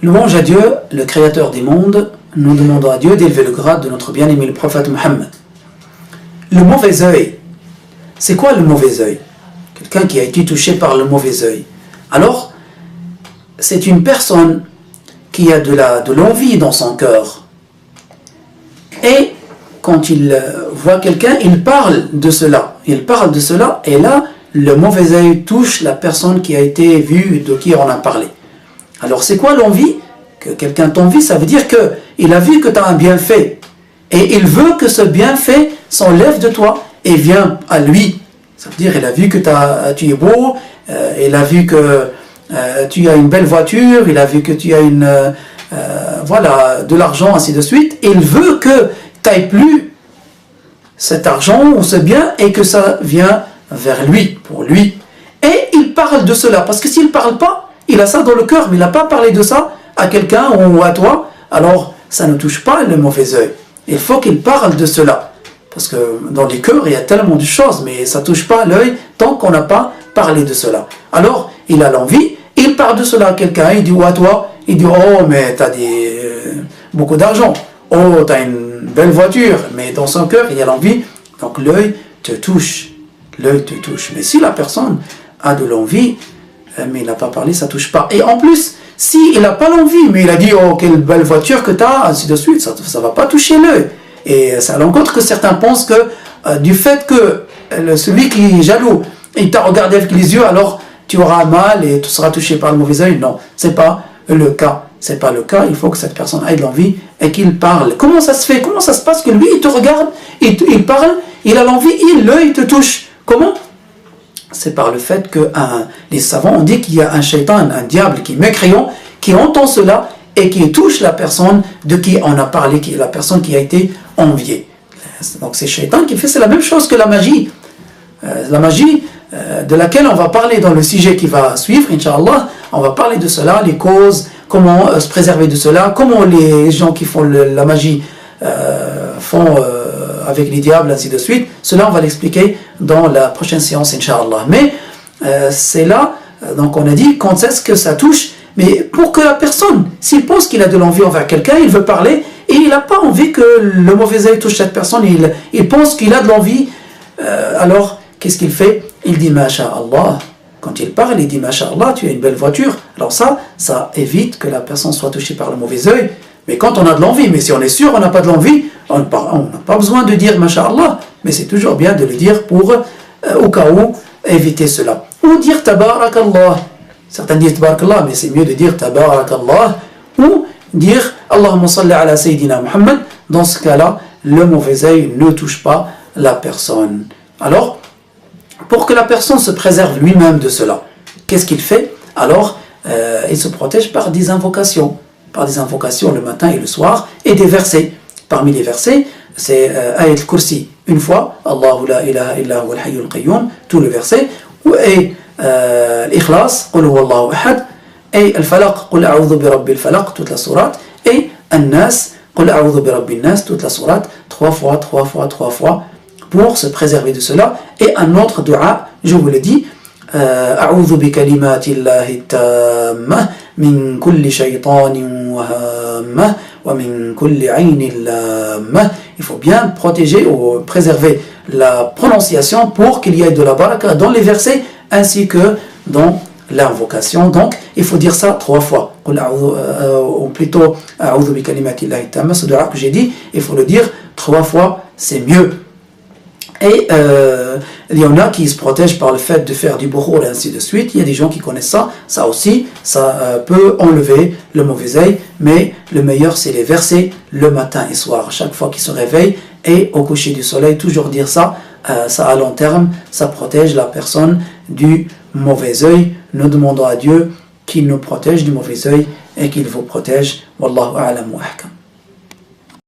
Louange à Dieu, le créateur des mondes. Nous demandons à Dieu d'élever le grade de notre bien-aimé le prophète Mohammed. Le mauvais œil. C'est quoi le mauvais œil? Quelqu'un qui a été touché par le mauvais œil. Alors, c'est une personne qui a de l'envie dans son cœur. Et quand il voit quelqu'un, il parle de cela. Il parle de cela, et là, le mauvais œil touche la personne qui a été vue, de qui on a parlé. Alors, c'est quoi l'envie? Que quelqu'un t'envie, ça veut dire qu'il a vu que tu as un bienfait. Et il veut que ce bienfait s'enlève de toi et vient à lui. Ça veut dire qu'il a vu que tu es beau, il a vu que tu as une belle voiture, il a vu que tu as de l'argent, ainsi de suite. Il veut que tu n'aies plus cet argent ou ce bien et que ça vient vers lui, pour lui. Et il parle de cela, parce que s'il ne parle pas, il a ça dans le cœur, mais il n'a pas parlé de ça à quelqu'un ou à toi, alors ça ne touche pas le mauvais œil. Il faut qu'il parle de cela. Parce que dans les cœurs, il y a tellement de choses, mais ça ne touche pas l'œil tant qu'on n'a pas parlé de cela. Alors, il a l'envie, il parle de cela à quelqu'un, il dit ou à toi, il dit oh, mais tu as beaucoup d'argent, oh, tu as une belle voiture, mais dans son cœur, il y a l'envie, donc l'œil te touche. L'œil te touche. Mais si la personne a de l'envie, mais il n'a pas parlé, ça ne touche pas. Et en plus, s'il n'a pas l'envie, mais il a dit oh, quelle belle voiture que tu as, ainsi de suite, ça ne va pas toucher l'œil. Et ça l'encontre que certains pensent que du fait que celui qui est jaloux, il t'a regardé avec les yeux, alors tu auras mal et tu seras touché par le mauvais œil. Non, ce n'est pas le cas. Ce n'est pas le cas. Il faut que cette personne ait de l'envie et qu'il parle. Comment ça se fait? Comment ça se passe que lui, il te regarde, il parle, il a l'envie, l'œil te touche? Comment? C'est par le fait que les savants ont dit qu'il y a un shaitan, un diable qui est mécréant, qui entend cela et qui touche la personne de qui on a parlé, qui est la personne qui a été enviée. Donc c'est shaitan qui fait, c'est la même chose que la magie. La magie de laquelle on va parler dans le sujet qui va suivre, Inch'Allah, on va parler de cela, les causes, comment se préserver de cela, comment les gens qui font la magie font avec les diables, ainsi de suite. Cela, on va l'expliquer dans la prochaine séance, Inch'Allah. Mais c'est là, donc on a dit, quand est-ce que ça touche, mais pour que la personne, s'il pense qu'il a de l'envie envers quelqu'un, il veut parler, et il n'a pas envie que le mauvais œil touche cette personne, il pense qu'il a de l'envie, alors qu'est-ce qu'il fait? Il dit Masha'Allah. Quand il parle, il dit Masha'Allah, tu as une belle voiture. Alors ça évite que la personne soit touchée par le mauvais œil. Mais quand on a de l'envie, mais si on est sûr on n'a pas de l'envie, on n'a pas besoin de dire Masha'Allah, mais c'est toujours bien de le dire pour, au cas où, éviter cela. Ou dire Tabarakallah. Certains disent Tabarakallah, mais c'est mieux de dire Tabarakallah, ou dire Allahumma salli ala Sayyidina Muhammad. Dans ce cas-là, le mauvais œil ne touche pas la personne. Alors, pour que la personne se préserve lui-même de cela, qu'est-ce qu'il fait? Alors, il se protège par des invocations. Par des invocations le matin et le soir, et des versets. Parmi les versets, c'est Ayat al-Kursi, une fois, Allahu la ilaha illa huwa al-hayyul qayyum, tout le verset, et l'Ikhlas, Qul huwa Allahu ahad, et al-Falaq, Qul a'udhu bi rabbil falaq, toute la sourate, et al-Nas, Qul a'udhu bi rabbin nas, toute la sourate, 3 fois, pour se préserver de cela. Et un autre dua, je vous le dis, a'udhu bi kalimatillahi tammah, min kulli shaytanin wahammah, wa min kulli aynin lammah. Il faut bien protéger ou préserver la prononciation pour qu'il y ait de la baraka dans les versets ainsi que dans l'invocation. Donc il faut dire ça 3 fois, ou plutôt a'udhu bi kalimatillahi tammah, ce dua que j'ai dit, il faut le dire 3 fois, c'est mieux. Et il y en a qui se protègent par le fait de faire du bourreau et ainsi de suite. Il y a des gens qui connaissent ça. Ça aussi, ça peut enlever le mauvais œil. Mais le meilleur, c'est les versets le matin et soir. Chaque fois qu'ils se réveillent et au coucher du soleil, toujours dire ça. Ça à long terme, ça protège la personne du mauvais œil. Nous demandons à Dieu qu'il nous protège du mauvais œil et qu'il vous protège. Wallahu a'lam wa ahkam.